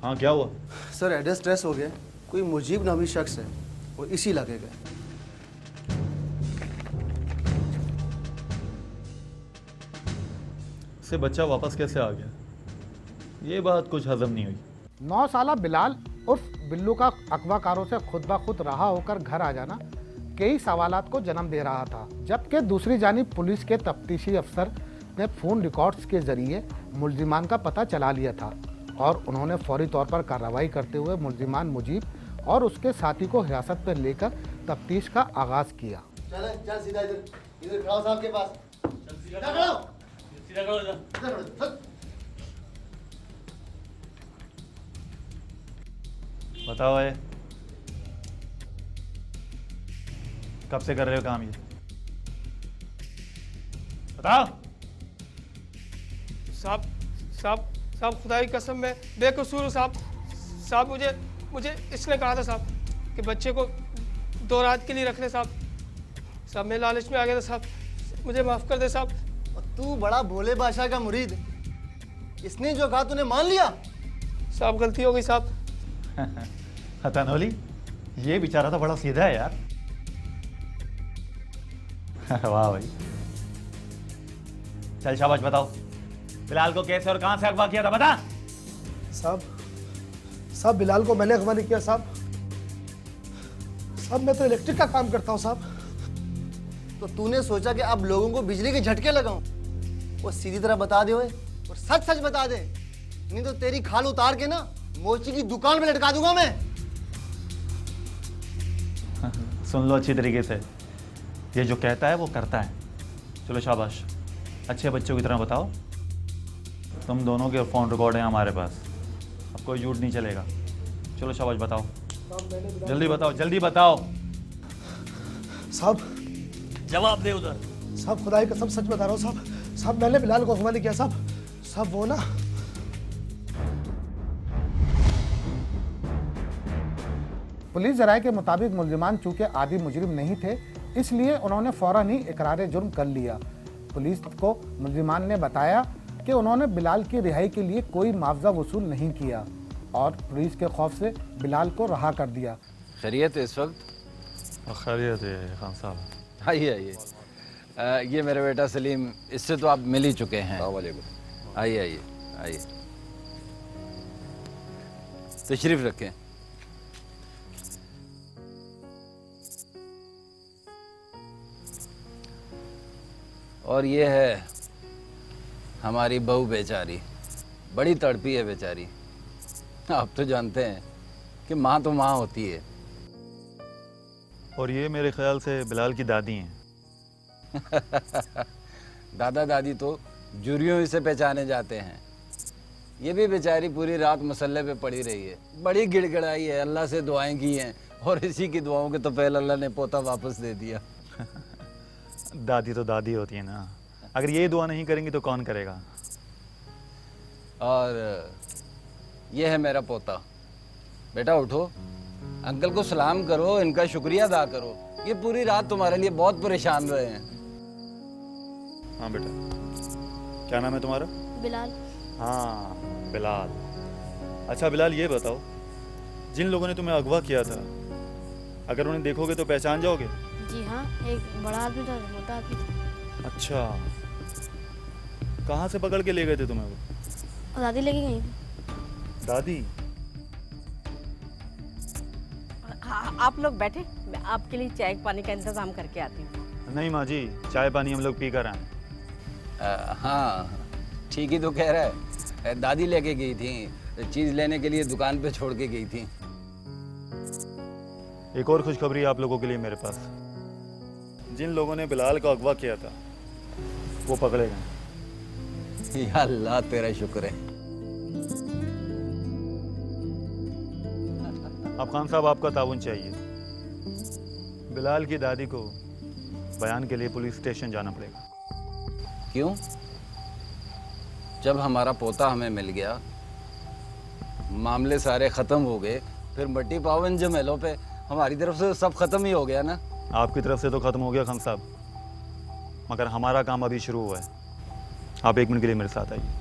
हाँ क्या हुआ? सर एड्रेस ट्रेस हो गया, कोई मुजीब नामी शख्स है, वो इसी इलाके का है। से बच्चा वापस कैसे आ गया? ये बात कुछ हजम नहीं हुई। 9 साला बिलाल उर्फ बिल्लू का अगवाकारों से खुद ब खुद रहा होकर घर आ जाना कई सवालात को जन्म दे रहा था, जबकि दूसरी जानिब पुलिस के तफ्तीशी अफसर ने फ़ोन रिकॉर्ड्स के जरिए मुल्जिमान का पता चला लिया था और उन्होंने फौरी तौर पर कार्रवाई करते हुए मुल्जिमान मुजीब और उसके साथी को हिरासत में लेकर तफ्तीश का आगाज़ किया। चल सीधा इधर खड़ा हो साहब के पास। सीधा खड़ो। बताओ है, कब से कर रहे हो काम ये? बताओ। साहब खुदा की कसम मैं बेकसूर हूँ साहब। मुझे इसने कहा था साहब कि बच्चे को 2 रात के लिए रख ले साहब। मैं लालच में आ गया था साहब, मुझे माफ़ कर दे साहब। और तू बड़ा भोले बादशाह का मुरीद, इसने जो कहा तूने मान लिया? साहब गलती हो गई साहब। हतनोली, ये बेचारा तो बड़ा सीधा है यार। वाह भाई। चल शाबाश, बताओ बिलाल को कैसे और कहां से अगवा किया था, बता। साहब बिलाल को मैंने अगवा नहीं किया साहब। मैं तो इलेक्ट्रिक का काम करता हूँ साहब। तो तूने सोचा कि अब लोगों को बिजली के झटके लगाऊं? वो सीधी तरह बता दे ओए, और सच सच बता दे, नहीं तो तेरी खाल उतार के ना मोची की दुकान में लटका दूंगा मैं। सुन लो अच्छी तरीके से, ये जो कहता है वो करता है। चलो शाबाश, अच्छे बच्चों की तरह बताओ। तुम दोनों के फ़ोन रिकॉर्ड हैं हमारे पास, अब कोई झूठ नहीं चलेगा। चलो शाबाश, बताओ जल्दी, बताओ जल्दी बताओ। साहब जवाब दे उधर। साहब खुदा की कसम सच बता रहा हूँ साहब मैंने बिलाल को अगवा नहीं किया साहब। वो ना पुलिस जराये के मुताबिक मुल्जिमान चूंकि आदि मुजरिम नहीं थे, इसलिए उन्होंने फौरन ही इकरार जुर्म कर लिया। पुलिस को मुल्जिमान ने बताया कि उन्होंने बिलाल की रिहाई के लिए कोई मुआवजा वसूल नहीं किया और पुलिस के खौफ से बिलाल को रहा कर दिया। खैरियत है इस वक्त? खैरियत है खान साहब। आइए। ये मेरा बेटा सलीम, इससे तो आप मिल ही चुके हैं। आइए। तशरीफ रखें। और ये है हमारी बहू बेचारी, बड़ी तड़पी है बेचारी। आप तो जानते हैं कि माँ तो माँ होती है। और ये मेरे ख्याल से बिलाल की दादी हैं। दादा दादी तो जुरियों से पहचाने जाते हैं। ये भी बेचारी पूरी रात मसल्ले पे पड़ी रही है, बड़ी गिड़गिड़ाई है, अल्लाह से दुआएं की हैं और इसी की दुआओं के तो पहले अल्लाह ने पोता वापस दे दिया। दादी तो दादी होती है ना, अगर ये दुआ नहीं करेंगी तो कौन करेगा। और ये है मेरा पोता। बेटा उठो, अंकल को सलाम करो, इनका शुक्रिया अदा करो। ये पूरी रात तुम्हारे लिए बहुत परेशान रहे हैं। हाँ बेटा, क्या नाम है तुम्हारा? बिलाल। हाँ बिलाल। अच्छा बिलाल, ये बताओ, जिन लोगों ने तुम्हें अगवा किया था, अगर उन्हें देखोगे तो पहचान जाओगे? जी हाँ, एक बड़ा आदमी था, मोटा आदमी था। अच्छा, कहाँ से पकड़ के ले गए थे तुम्हें वो? और दादी लेके गई थी। दादी? हाँ, आप लोग बैठे, मैं आपके लिए चाय पानी का इंतजाम करके आती हूँ। नहीं माँ जी, चाय पानी हम लोग पी कर आए। हाँ ठीक ही तो कह रहा है। दादी लेके गई थी, चीज़ लेने के लिए दुकान पे छोड़ के गई थी। एक और खुशखबरी आप लोगों के लिए मेरे पास। जिन लोगों ने बिलाल को अगवा किया था वो पकड़े गए। या अल्लाह तेरा शुक्र है। अब खान साहब आपका ताउन चाहिए। बिलाल की दादी को बयान के लिए पुलिस स्टेशन जाना पड़ेगा। क्यों? जब हमारा पोता हमें मिल गया, मामले सारे ख़त्म हो गए, फिर मट्टी पावन जमेलों पे हमारी तरफ से सब ख़त्म ही हो गया ना। आपकी तरफ से तो ख़त्म हो गया खान साहब, मगर हमारा काम अभी शुरू हुआ है। आप 1 मिनट के लिए मेरे साथ आइए।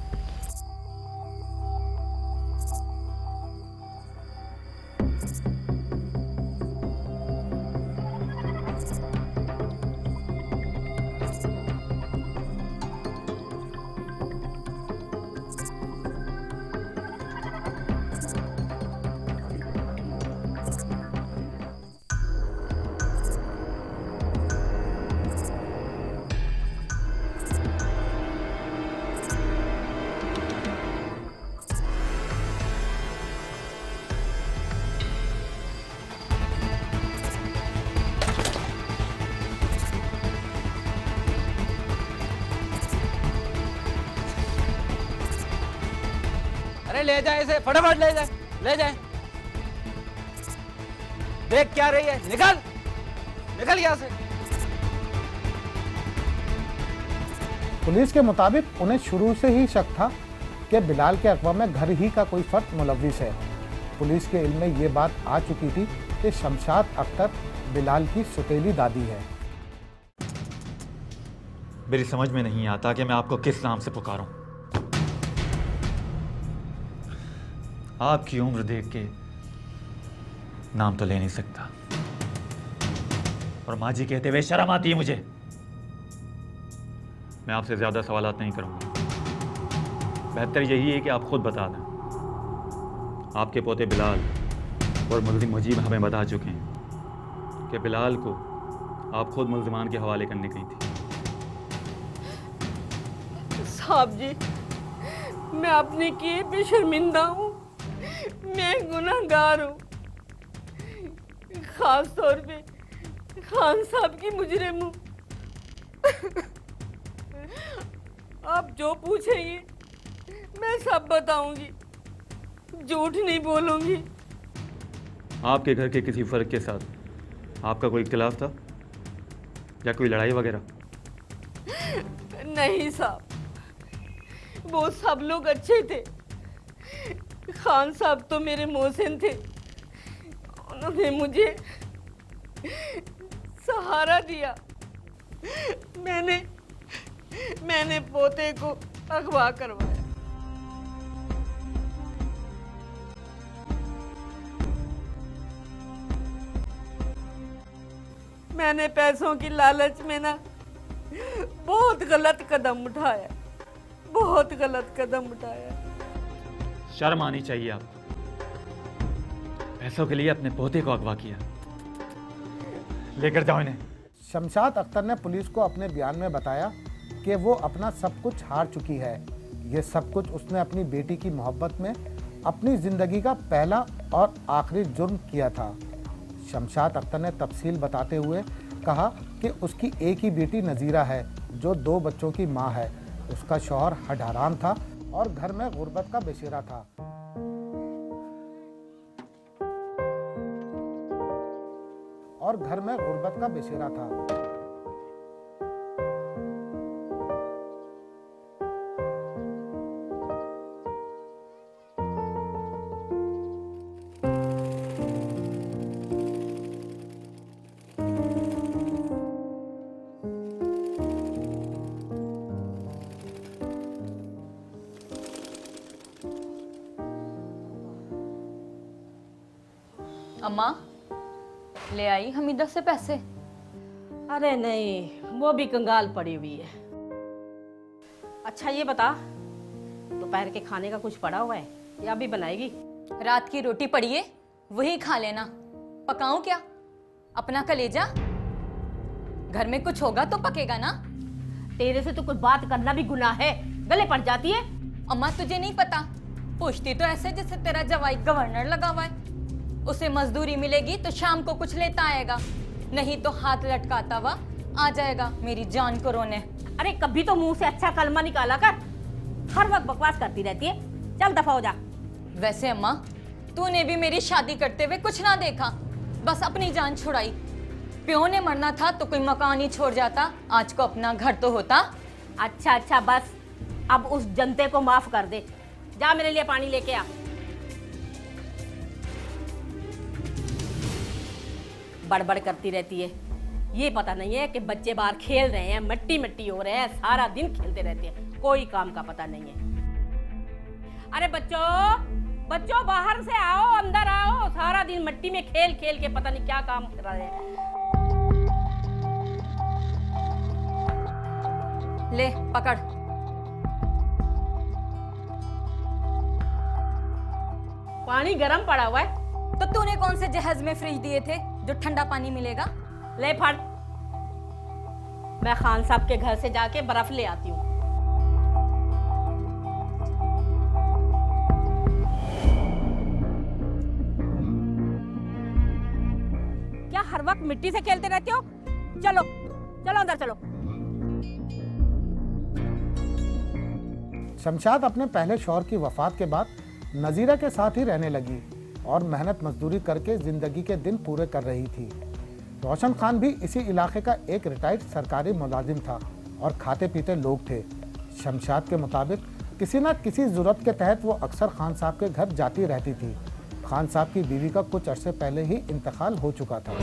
अरे ले जाए इसे, फटाफट ले जाए, ले जाए। देख क्या रही है, निकल निकल यहाँ से। पुलिस के मुताबिक उन्हें शुरू से ही शक था कि बिलाल के अगवा में घर ही का कोई फर्द मुलव्विस है। पुलिस के इल्म में ये बात आ चुकी थी कि शमशाद अख्तर बिलाल की सुतेली दादी है। मेरी समझ में नहीं आता कि मैं आपको किस नाम से पुकारूं। आपकी उम्र देख के नाम तो ले नहीं सकता, और माँ जी कहते हुए शर्म आती है मुझे। मैं आपसे ज्यादा सवालात नहीं करूंगा। बेहतर यही है कि आप खुद बता दें। आपके पोते बिलाल और मुल्जिम मुजीब हमें बता चुके हैं कि बिलाल को आप खुद मुल्जिमान के हवाले करने गई थी। साहब जी, मैं अपने किए पे शर्मिंदा हूँ। मैं गुनहगार हूँ, खास तौर पे खान साहब की मुजरिम हूँ। आप जो पूछेंगे मैं सब बताऊंगी, झूठ नहीं बोलूंगी। आपके घर के किसी फर्द के साथ आपका कोई इख्तिलाफ था या कोई लड़ाई वगैरह? नहीं साहब, वो सब लोग अच्छे थे। खान साहब तो मेरे मोहसिन थे, उन्होंने मुझे सहारा दिया। मैंने पोते को अगवा करवाया। मैंने पैसों की लालच में ना बहुत गलत कदम उठाया, बहुत गलत कदम उठाया। शर्म आनी चाहिए आपको। पैसों के लिए अपने पोते को अगवा किया। लेकर जाओ इन्हें। शमशाद अख्तर ने पुलिस को अपने बयान में बताया कि वो अपना सब कुछ हार चुकी है। ये सब कुछ उसने अपनी बेटी की मोहब्बत में अपनी ज़िंदगी का पहला और आखिरी जुर्म किया था। शमशाद अख्तर ने तफसील बताते हुए कहा कि उसकी एक ही बेटी नज़ीरा है जो 2 बच्चों की माँ है। उसका शौहर हडहराम था और घर में गुर्बत का बेशेरा था। अम्मा, ले आई हमीदा से पैसे? अरे नहीं, वो भी कंगाल पड़ी हुई है। अच्छा ये बता, दोपहर के खाने का कुछ पड़ा हुआ है या अभी बनाएगी? रात की रोटी पड़ी है, वही खा लेना। पकाऊं क्या? अपना कलेजा? घर में कुछ होगा तो पकेगा ना। तेरे से तो कुछ बात करना भी गुनाह है, गले पड़ जाती है। अम्मा तुझे नहीं पता, पूछती तो ऐसे जैसे तेरा जवाई गवर्नर लगा हुआ है। उसे मजदूरी मिलेगी तो शाम को कुछ लेता आएगा, नहीं तो हाथ लटकाता हुआ आ जाएगा मेरी जान को रोने। अरे कभी तो मुंह से अच्छा कलमा निकाला कर, हर वक्त बकवास करती रहती है। चल दफा हो जा। वैसे अम्मा, तूने भी मेरी शादी करते हुए कुछ ना देखा, बस अपनी जान छुड़ाई। प्यो ने मरना था तो कोई मकान ही छोड़ जाता, आज को अपना घर तो होता। अच्छा बस, अब उस जनते को माफ कर दे। जा मेरे लिए पानी लेके आ। बड़बड़ करती रहती है, ये पता नहीं है कि बच्चे बाहर खेल रहे हैं, मिट्टी मिट्टी हो रहे हैं, सारा दिन खेलते रहते हैं, कोई काम का पता नहीं है। अरे बच्चों बाहर से आओ, अंदर आओ, सारा दिन मिट्टी में खेल खेल के पता नहीं क्या काम कर रहे हैं। ले पकड़। पानी गर्म पड़ा हुआ है। तो तूने कौन से जहाज में फ्रिज दिए थे जो ठंडा पानी मिलेगा? ले फट, मैं खान साहब के घर से जाके बर्फ ले आती हूँ। क्या हर वक्त मिट्टी से खेलते रहते हो? चलो चलो अंदर चलो। शमशाद अपने पहले शौहर की वफात के बाद नज़ीरा के साथ ही रहने लगी और मेहनत मजदूरी करके ज़िंदगी के दिन पूरे कर रही थी। रोशन खान भी इसी इलाके का एक रिटायर्ड सरकारी मुलाजिम था और खाते पीते लोग थे। शमशाद के मुताबिक किसी न किसी ज़रूरत के तहत वो अक्सर खान साहब के घर जाती रहती थी। खान साहब की बीवी का कुछ अरसे पहले ही इंतकाल हो चुका था।